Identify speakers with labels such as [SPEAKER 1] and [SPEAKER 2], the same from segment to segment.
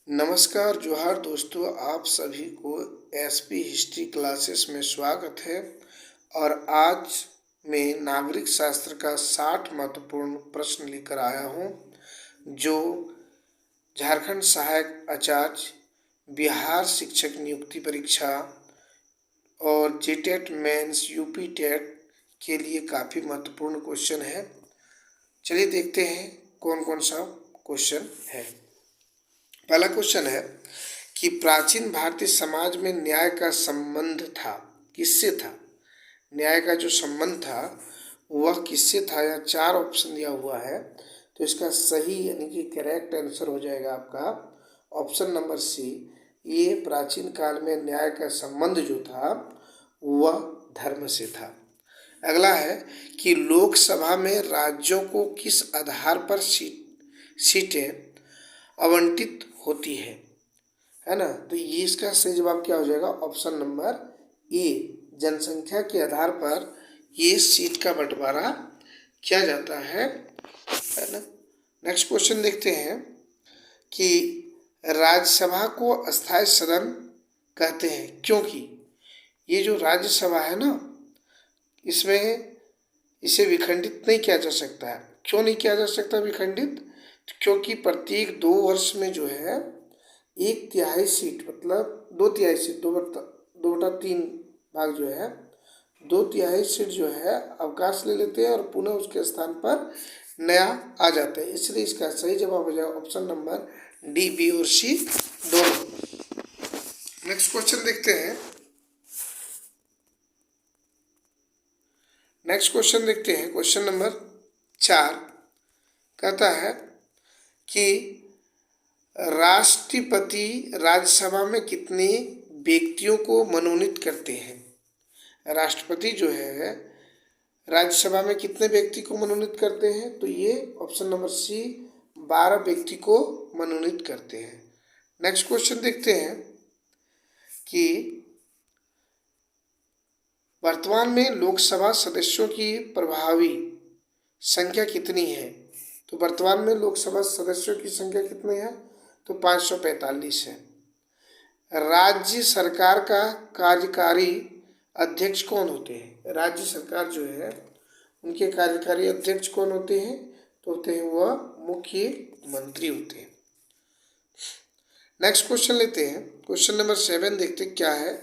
[SPEAKER 1] नमस्कार जोहार दोस्तों, आप सभी को एसपी हिस्ट्री क्लासेस में स्वागत है। और आज मैं नागरिक शास्त्र का 60 महत्वपूर्ण प्रश्न लेकर आया हूं, जो झारखंड सहायक आचार्य, बिहार शिक्षक नियुक्ति परीक्षा और जेटेट मेंस यूपी टेट के लिए काफ़ी महत्वपूर्ण क्वेश्चन है। चलिए देखते हैं कौन कौन सा क्वेश्चन है। पहला क्वेश्चन है कि प्राचीन भारतीय समाज में न्याय का संबंध था, किससे था? न्याय का जो संबंध था वह किससे था? या 4 ऑप्शन दिया हुआ है, तो इसका सही यानी कि करेक्ट आंसर हो जाएगा आपका ऑप्शन नंबर सी। ये प्राचीन काल में न्याय का संबंध जो था वह धर्म से था। अगला है कि लोकसभा में राज्यों को किस आधार पर सीटें आवंटित होती है ना? तो ये इसका सही जवाब क्या हो जाएगा? ऑप्शन नंबर ए, जनसंख्या के आधार पर ये सीट का बंटवारा किया जाता है ना? नेक्स्ट क्वेश्चन देखते हैं कि राज्यसभा को अस्थायी सदन कहते हैं क्योंकि ये जो राज्यसभा है ना, इसमें इसे विखंडित नहीं किया जा सकता है। क्यों नहीं किया जा सकता विखंडित? क्योंकि प्रत्येक 2 वर्ष में जो है 1/3 सीट, मतलब 2/3 सीट, 2/3 भाग जो है 2/3 सीट जो है अवकाश ले लेते हैं और पुनः उसके स्थान पर नया आ जाता है। इसलिए इसका सही जवाब हो जाएगा ऑप्शन नंबर डी, बी और सी दोनों। नेक्स्ट क्वेश्चन देखते हैं। क्वेश्चन नंबर 4 कहता है कि राष्ट्रपति राज्यसभा में कितने व्यक्तियों को मनोनीत करते हैं? राष्ट्रपति जो है राज्यसभा में कितने व्यक्ति को मनोनीत करते हैं? तो ये ऑप्शन नंबर सी 12 व्यक्ति को मनोनीत करते हैं। नेक्स्ट क्वेश्चन देखते हैं कि वर्तमान में लोकसभा सदस्यों की प्रभावी संख्या कितनी है? तो वर्तमान में लोकसभा सदस्यों की संख्या कितनी है? तो 545 है। राज्य सरकार का कार्यकारी अध्यक्ष कौन होते हैं? राज्य सरकार जो है उनके कार्यकारी अध्यक्ष कौन होते हैं? तो होते हैं वह मुख्यमंत्री होते हैं। नेक्स्ट क्वेश्चन लेते हैं। क्वेश्चन नंबर 7 देखते हैं क्या है।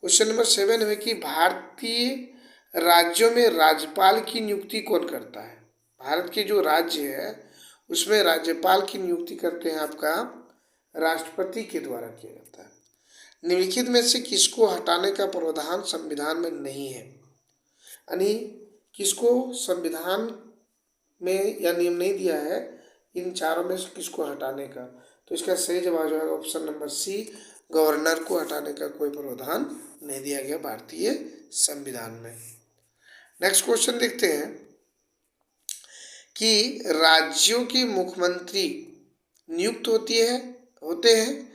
[SPEAKER 1] क्वेश्चन नंबर 7 है कि भारतीय राज्यों में राज्यपाल की नियुक्ति कौन करता है? भारत के जो राज्य है उसमें राज्यपाल की नियुक्ति करते हैं आपका राष्ट्रपति के द्वारा किया जाता है। निम्नलिखित में से किसको हटाने का प्रावधान संविधान में नहीं है? यानी किसको संविधान में या नियम नहीं दिया है इन चारों में से किसको हटाने का? तो इसका सही जवाब जो है ऑप्शन नंबर सी, गवर्नर को हटाने का कोई प्रावधान नहीं दिया गया भारतीय संविधान में। नेक्स्ट क्वेश्चन देखते हैं कि राज्यों के मुख्यमंत्री नियुक्त होते हैं,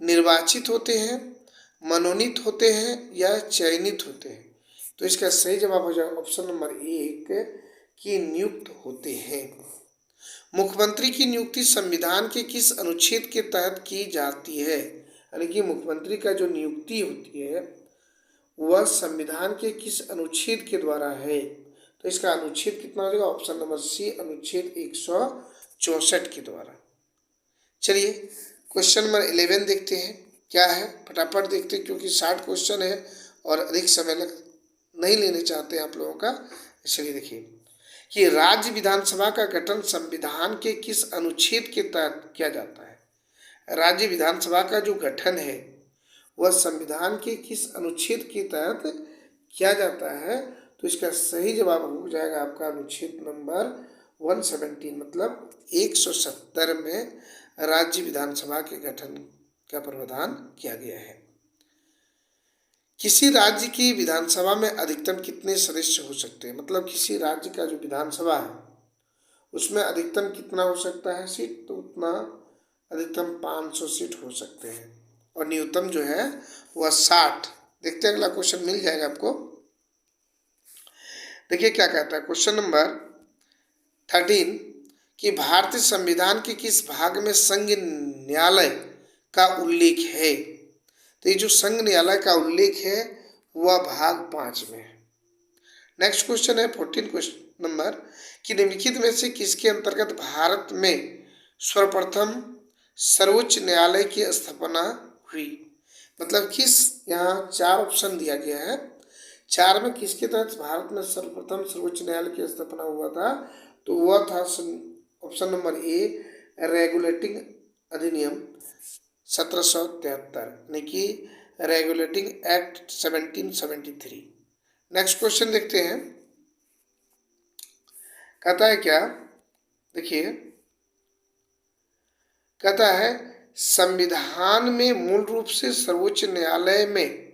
[SPEAKER 1] निर्वाचित होते हैं, मनोनीत होते हैं या चयनित होते हैं? तो इसका सही जवाब हो जाएगा ऑप्शन नंबर 1 कि नियुक्त होते हैं। मुख्यमंत्री की नियुक्ति संविधान के किस अनुच्छेद के तहत की जाती है? यानी कि मुख्यमंत्री का जो नियुक्ति होती है वह संविधान के किस अनुच्छेद के द्वारा है? तो इसका अनुच्छेद कितना हो जाएगा? ऑप्शन नंबर सी, अनुच्छेद 164 के द्वारा। चलिए क्वेश्चन नंबर 11 देखते हैं क्या है। फटाफट देखते हैं क्योंकि 60 क्वेश्चन है और अधिक समय नहीं लेने चाहते हैं आप लोगों का। चलिए देखिए कि राज्य विधानसभा का गठन संविधान के किस अनुच्छेद के तहत किया जाता है? राज्य विधानसभा का जो गठन है वह संविधान के किस अनुच्छेद के तहत किया जाता है? तो इसका सही जवाब हो जाएगा आपका अनुच्छेद नंबर 117, मतलब 170 में राज्य विधानसभा के गठन का प्रावधान किया गया है। किसी राज्य की विधानसभा में अधिकतम कितने सदस्य हो सकते हैं? मतलब किसी राज्य का जो विधानसभा है उसमें अधिकतम कितना हो सकता है सीट? तो उतना अधिकतम 500 सीट हो सकते हैं और न्यूनतम जो है वह 60। देखते हैं अगला क्वेश्चन मिल जाएगा आपको। देखिए क्या कहता है क्वेश्चन नंबर 13 कि भारतीय संविधान के किस भाग में संघ न्यायालय का उल्लेख है। तो ये जो संघ न्यायालय का उल्लेख है वह भाग 5 में है। नेक्स्ट क्वेश्चन है 14 क्वेश्चन नंबर कि निम्नलिखित में से किसके अंतर्गत भारत में सर्वप्रथम सर्वोच्च न्यायालय की स्थापना हुई। मतलब किस, यहाँ 4 ऑप्शन दिया गया है, 4 में किसके तहत भारत में सर्वप्रथम सर्वोच्च न्यायालय की स्थापना हुआ था। तो वह था ऑप्शन नंबर ए रेगुलेटिंग अधिनियम 1773, यानी कि रेगुलेटिंग एक्ट 1773। नेक्स्ट क्वेश्चन देखते हैं, कहता है क्या, देखिए कहता है संविधान में मूल रूप से सर्वोच्च न्यायालय में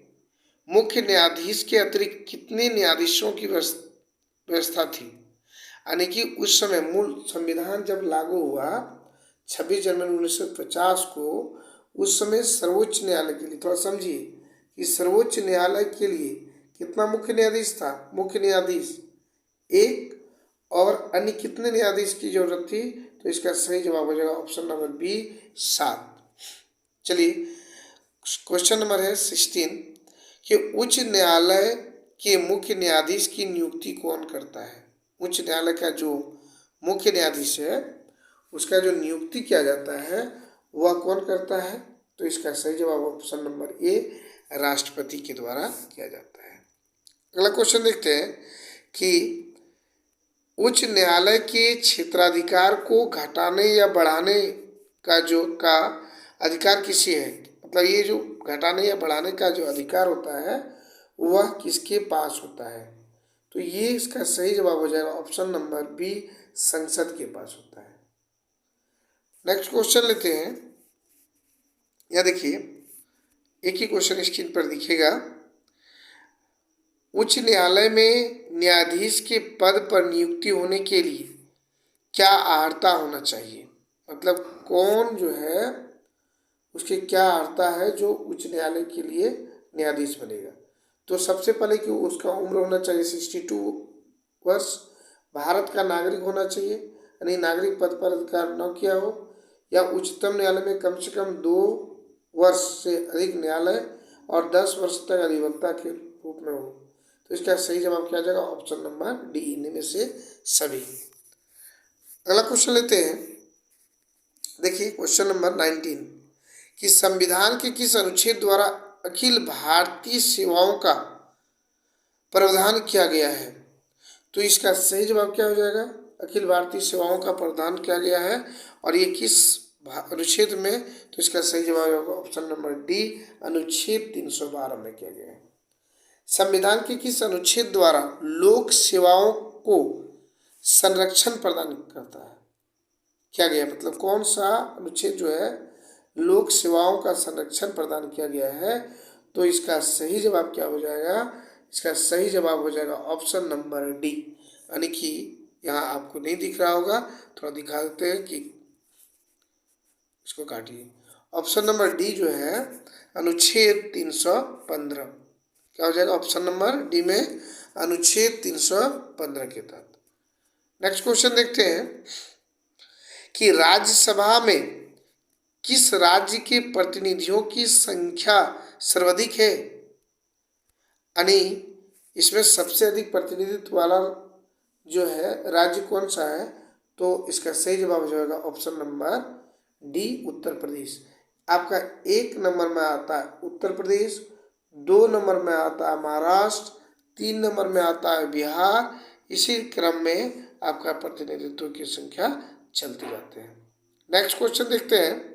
[SPEAKER 1] मुख्य न्यायाधीश के अतिरिक्त कितने न्यायाधीशों की व्यवस्था थी। यानी कि उस समय मूल संविधान जब लागू हुआ 26 जनवरी 1950 को, उस समय सर्वोच्च न्यायालय के लिए, थोड़ा समझिए कि सर्वोच्च न्यायालय के लिए कितना मुख्य न्यायाधीश था। मुख्य न्यायाधीश एक और अन्य कितने न्यायाधीश की जरूरत थी। तो इसका सही जवाब हो जाएगा ऑप्शन नंबर बी 7। चलिए क्वेश्चन नंबर है 16 कि उच्च न्यायालय के मुख्य न्यायाधीश की नियुक्ति कौन करता है। उच्च न्यायालय का जो मुख्य न्यायाधीश है उसका जो नियुक्ति किया जाता है वह कौन करता है। तो इसका सही जवाब ऑप्शन नंबर ए राष्ट्रपति के द्वारा किया जाता है। अगला क्वेश्चन देखते हैं कि उच्च न्यायालय के क्षेत्राधिकार को घटाने या बढ़ाने का अधिकार किसे है। मतलब ये जो घटाने या बढ़ाने का जो अधिकार होता है वह किसके पास होता है। तो ये इसका सही जवाब हो जाएगा ऑप्शन नंबर बी संसद के पास होता है। नेक्स्ट क्वेश्चन लेते हैं, यह देखिए एक ही क्वेश्चन स्क्रीन पर दिखेगा। उच्च न्यायालय में न्यायाधीश के पद पर नियुक्ति होने के लिए क्या अर्हता होना चाहिए। मतलब कौन जो है उसकी क्या अर्हता है जो उच्च न्यायालय के लिए न्यायाधीश बनेगा। तो सबसे पहले कि उसका उम्र होना चाहिए 62 वर्ष, भारत का नागरिक होना चाहिए, यानी नागरिक पद पर अधिकार न किया हो, या उच्चतम न्यायालय में कम से कम 2 वर्ष से अधिक न्यायालय और 10 वर्ष तक अधिवक्ता के रूप में हो। तो इसका सही जवाब क्या आ जाएगा ऑप्शन नंबर डी, इनमें में से सभी। अगला क्वेश्चन लेते हैं, देखिए क्वेश्चन नंबर 19 कि संविधान के किस अनुच्छेद द्वारा अखिल भारतीय सेवाओं का प्रावधान किया गया है। तो इसका सही जवाब क्या हो जाएगा, अखिल भारतीय सेवाओं का प्रावधान किया गया है और ये किस अनुच्छेद में। तो इसका सही जवाब होगा ऑप्शन नंबर डी अनुच्छेद 312 में किया गया है। संविधान के किस अनुच्छेद द्वारा लोक सेवाओं को संरक्षण प्रदान करता है, किया गया, मतलब कौन सा अनुच्छेद जो है लोक सेवाओं का संरक्षण प्रदान किया गया है। तो इसका सही जवाब क्या हो जाएगा, इसका सही जवाब हो जाएगा ऑप्शन नंबर डी, यानी कि यहाँ आपको नहीं दिख रहा होगा, थोड़ा दिखा देते हैं कि इसको काटिए। ऑप्शन नंबर डी जो है अनुच्छेद 315 क्या हो जाएगा ऑप्शन नंबर डी में अनुच्छेद 315 के तहत। नेक्स्ट क्वेश्चन देखते हैं कि राज्यसभा में किस राज्य के प्रतिनिधियों की संख्या सर्वाधिक है। यानी इसमें सबसे अधिक प्रतिनिधित्व वाला जो है राज्य कौन सा है। तो इसका सही जवाब हो जाएगा option number D Uttar Pradesh. आपका 1 नंबर में आता है उत्तर प्रदेश, 2 नंबर में आता है महाराष्ट्र, 3 नंबर में आता है बिहार। इसी क्रम में आपका प्रतिनिधित्व की संख्या चलती जाते हैं। नेक्स्ट क्वेश्चन देखते हैं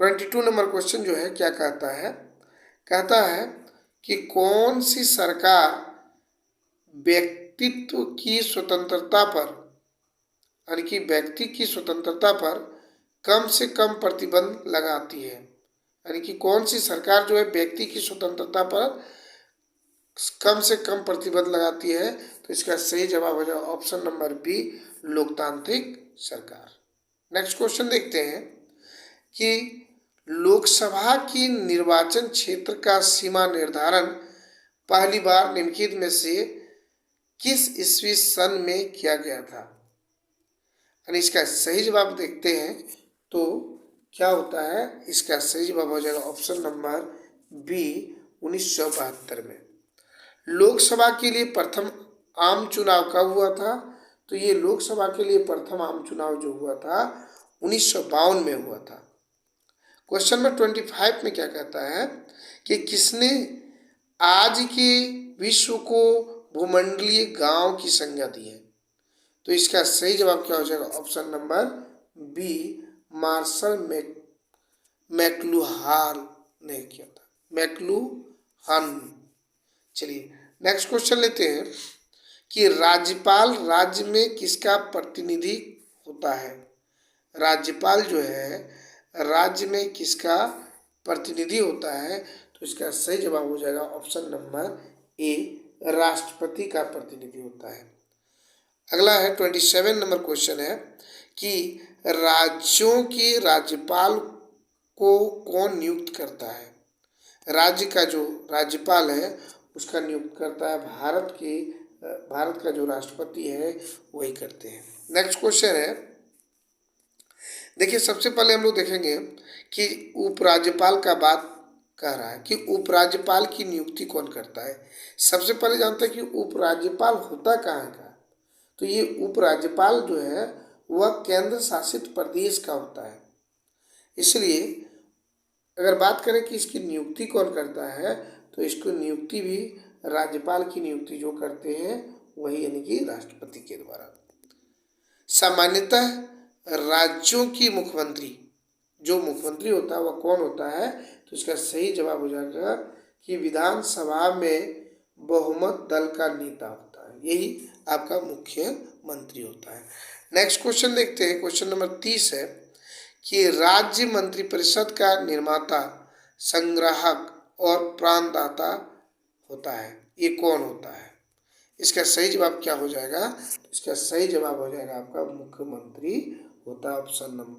[SPEAKER 1] 22 नंबर क्वेश्चन जो है क्या कहता है, कहता है कि कौन सी सरकार व्यक्तित्व की स्वतंत्रता पर, यानी कि व्यक्ति की स्वतंत्रता पर कम से कम प्रतिबंध लगाती है। यानी कि कौन सी सरकार जो है व्यक्ति की स्वतंत्रता पर कम से कम प्रतिबंध लगाती है। तो इसका सही जवाब हो जाएगा ऑप्शन नंबर बी लोकतांत्रिक सरकार। नेक्स्ट क्वेश्चन देखते हैं कि लोकसभा की निर्वाचन क्षेत्र का सीमा निर्धारण पहली बार निम्नलिखित में से किस ईस्वी सन में किया गया था? यानी इसका सही जवाब देखते हैं तो क्या होता है, इसका सही जवाब हो जाएगा ऑप्शन नंबर बी 1972 में। लोकसभा के लिए प्रथम आम चुनाव कब हुआ था? तो ये लोकसभा के लिए प्रथम आम चुनाव जो हुआ था 1952 में हुआ था। क्वेश्चन नंबर 25 में क्या कहता है कि किसने आज के विश्व को भूमंडलीय गांव की संज्ञा दी है? तो इसका सही जवाब क्या हो जाएगा, ऑप्शन नंबर बी मार्शल मैक्लुहान ने किया था, मैक्लुहान। चलिए नेक्स्ट क्वेश्चन लेते हैं कि राज्यपाल राज्य में किसका प्रतिनिधि होता है? राज्यपाल जो है राज्य में किसका प्रतिनिधि होता है? तो इसका सही जवाब हो जाएगा ऑप्शन नंबर ए राष्ट्रपति का प्रतिनिधि होता है। अगला है 27 नंबर क्वेश्चन है कि राज्यों के राज्यपाल को कौन नियुक्त करता है? राज्य का जो राज्यपाल है उसका नियुक्त करता है भारत का जो राष्ट्रपति है वही करते हैं। नेक्स्ट क्वेश्चन है, देखिए सबसे पहले हम लोग देखेंगे कि उपराज्यपाल का बात कह रहा है कि उपराज्यपाल की नियुक्ति कौन करता है। सबसे पहले जानते हैं कि उपराज्यपाल होता कहाँ का? तो ये उपराज्यपाल जो है वह केंद्र शासित प्रदेश का होता है। इसलिए अगर बात करें कि इसकी नियुक्ति कौन करता है तो इसको नियुक्ति भी राज्यपाल की नियुक्ति जो करते हैं वही यानी कि राष्ट्रपति के द्वारा। सामान्यतः राज्यों की मुख्यमंत्री जो मुख्यमंत्री होता है वह कौन होता है? तो इसका सही जवाब हो जाएगा कि विधानसभा में बहुमत दल का नेता होता है, यही आपका मुख्यमंत्री होता है। नेक्स्ट क्वेश्चन देखते हैं, क्वेश्चन नंबर 30 है कि राज्य मंत्रिपरिषद का निर्माता, संग्राहक और प्राणदाता होता है, ये कौन होता है? इसका सही जवाब क्या हो जाएगा? इसका सही जवाब हो जाएगा आपका मुख्यमंत्री होता है, ऑप्शन नंबर